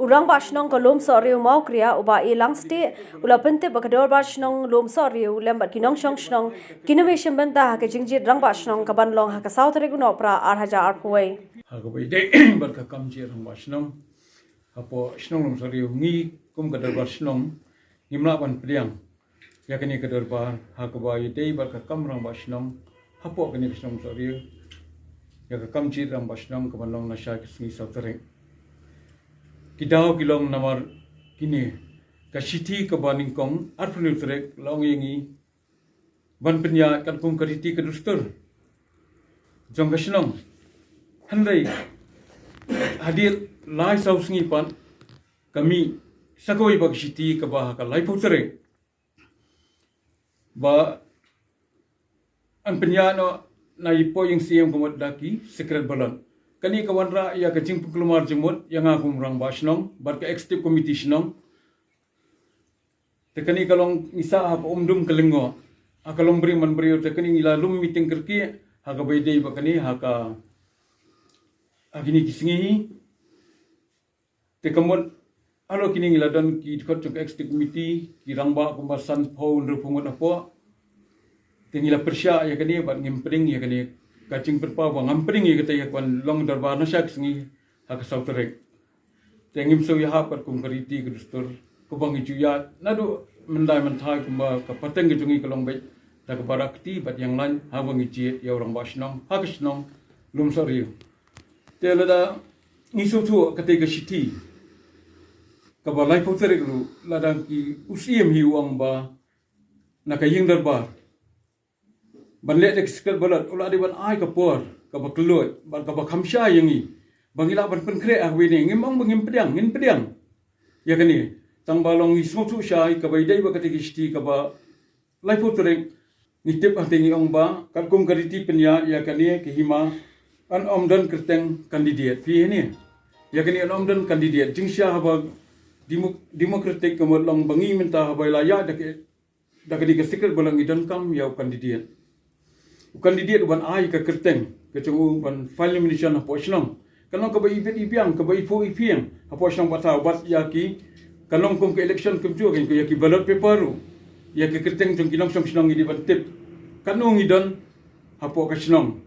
urang bashnong kolom sorry mau kriya uba ilang ste ula pente bakador bashnong lom sorry ulam kinong shong shnong kinnovation banta ke jingjit rang bashnong kaban long ha ka south re guno pra 8000 huai Hagabai dai barka kamji rang bashnong apo shnong lom sorry ngi kum kadar bashnong nimla ban priang yakani kadar ba hagabai dai barka kam rang bashnong hapo kani shnong sorry ya kamji rang bashnong kaban long nasha kisni sautere Kidau kilong namar kini kasiti kabaning kong arpenu trek long yengi ban penya kan kum kariti kedustur jong kasinong handai hadir lai sau singi pan kami sakoi bag siti kabah ka lai putre ba an penya no na ipo yang siam kumot daki secret balon kani kawanra ya kacing pengkelumar jemut yang aku murang basnong bar ke executive committee snong te kani kalong isa ap umdum kelengo akalong beri man beri te kani ila lum meeting kerki haka baidei bakani haka agini kisingi te kamot alo kini ila don ki dikot ke executive committee ki rangba pembahasan phone rupungot apo te ila persya ya kani bat ngempring ya kani kacing berpawa ngampring ya kata yakwan long darbar nasyak singi hak sauterek tengim so ya hapat kum kariti kedustur kubang ijuya nadu mendai mentai kumba kapateng gejungi kalong baik ta kebarakti bat yang lain hawang iji ya orang basnong hak snong lum soriu telada ngisu tu kata gesiti kabalai sauterek lu ladang ki usiem hiwang ba nakaying darbar banlet ekskal balat ula di ban ai kapor kaba kelut ban kaba khamsha yangi bangila ban penkre ahwini ngimang bangim pedang ngin pedang ya kani tang balong ismutu syai kaba idai ba katiki sti kaba laipo tereng nitip atingi ong ba kalkum kariti penya ya kani kehima an omdan kerteng kandidat pi ni ya kani an omdan kandidat jingsya haba demokratik kemolong bangi minta haba laya dakadi ke secret balang idan kam ya kandidat kandidat ban ai ka kerteng ke chungu ban file nomination ha poshnong kanong ka ba ibet ibiang ka ba ipo ipiang ha poshnong bata bat yaki kanong kum ke election kum chu kan ko yaki ballot paper ru yaki kerteng chung kinong song snong idi ban tip kanong idon ha po ka snong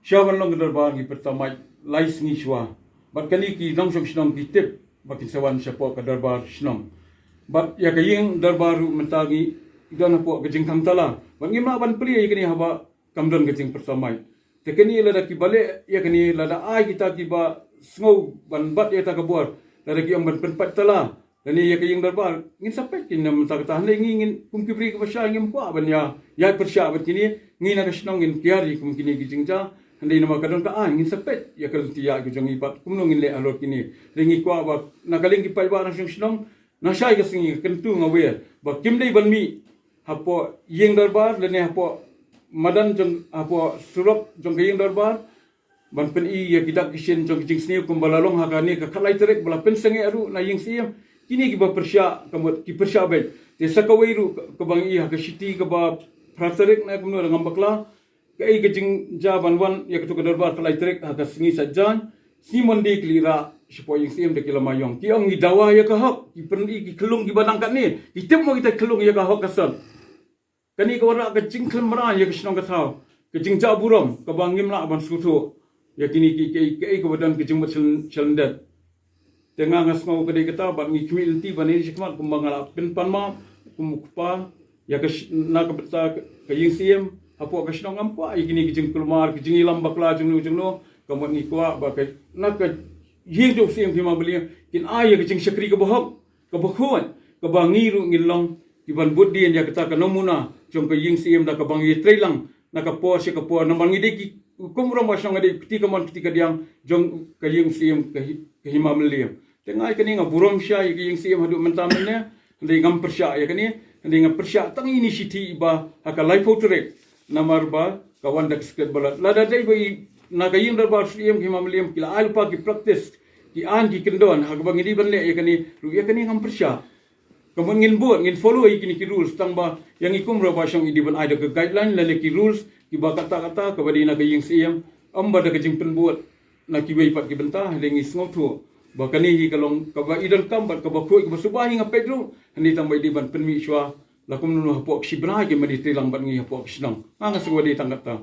shawan long darbar gi pertama lais ni shwa bat kani ki nong song snong ki tip bakin sawan sha po ka darbar snong bat yakaying darbar ru mentagi idon ha po ka jingkang tala ban ngima ban pri kini haba kamdon gajing pertamai tekeni lada ki bale ya kani lada ai kita ki ba sngau ban bat ya ta kabur lada ki amban penpat tala dani ya kaying darbar ngin sampai kin nam ta ta ngin kum ki bri ka basya ngim kwa ban ya persya bat kini ngin na snong ngin kiari kum kini gijing ja handai nama kadon ka ngin sampai ya kal tiya ki jong ibat kum no ngin le alor kini ringi kwa ba nakaling ki pai ba na snong na syai ka singi kentu ngawe ba kim dei ban mi hapo yeng darbar lene hapo madan jong apo surop jong kaying darbar ban pen i ya kidak kisien jong kijing sni kum balalong hakani ka khalai terek bala pen senge aru na ying siam kini ki ba persya kamot ki persya be te sakawai ru ka bang i ha ka siti ka ba praterek na kum no ngam bakla ka i kijing ja ban wan ya ka darbar khalai terek ha ka singi sajan si mondi klira sipo ying siam de kilamayong ki ong i dawa ya ka hak ki pen i ki kelung ki badang kat ni item mo kita kelung ya ka hak kasal kani ka wara ka jingkhl mara ya kisnong ka thau ka jingja burom ka bangim la ban sutu ya kini ki ka badan ka jingmat chalndat tenga ngasngau ka dei kata ban ngi khmil ti ban ni sikmat kumbangala pin panma kumukpa ya ka na ka beta ka ying siam apo ka snong ampa kini ki jingkhl mar ki jingi lambak la jungno ka mon ni kwa ba ka na ka ying jo siam ki ma beli kin ay ka jing sakri ka bohok ka bokhuan ka bangi ru ngilong kiban buddian ya kata ka nomuna jong ka ying siam da ka bangi trailang na ka po si ka po na bangi de ki kumro ma shong de piti ka mon piti ka diang jong ka ying siam ka himamliam tengai kani nga burom sya ki ying siam hadu mentamne ndai ngam persya ya kani ndai ngam persya tang ini siti ba haka life outrek namar ba kawan dak sket balat lada dai bai na ka ying darbar siam himamliam kila alpa ki practice ki an ki kendon haka bangi di banle ya kani ru ya kani ngam persya kamun ngin buat ngin follow kini ki rules tangba yang ikum roba syong idiban ada ke guideline lele ki rules ki ba kata kabadi na ka ying siam amba da ka jing pen buat na ki wei pat ki benta lengi sngotu Bakani hi kalong kaba idal kambat kaba khoi kaba subahi nga pedro hani tambay di ban penmi shwa lakum nu hapok sibra ke madi tilang ban ngi hapok sinang anga swadi tangata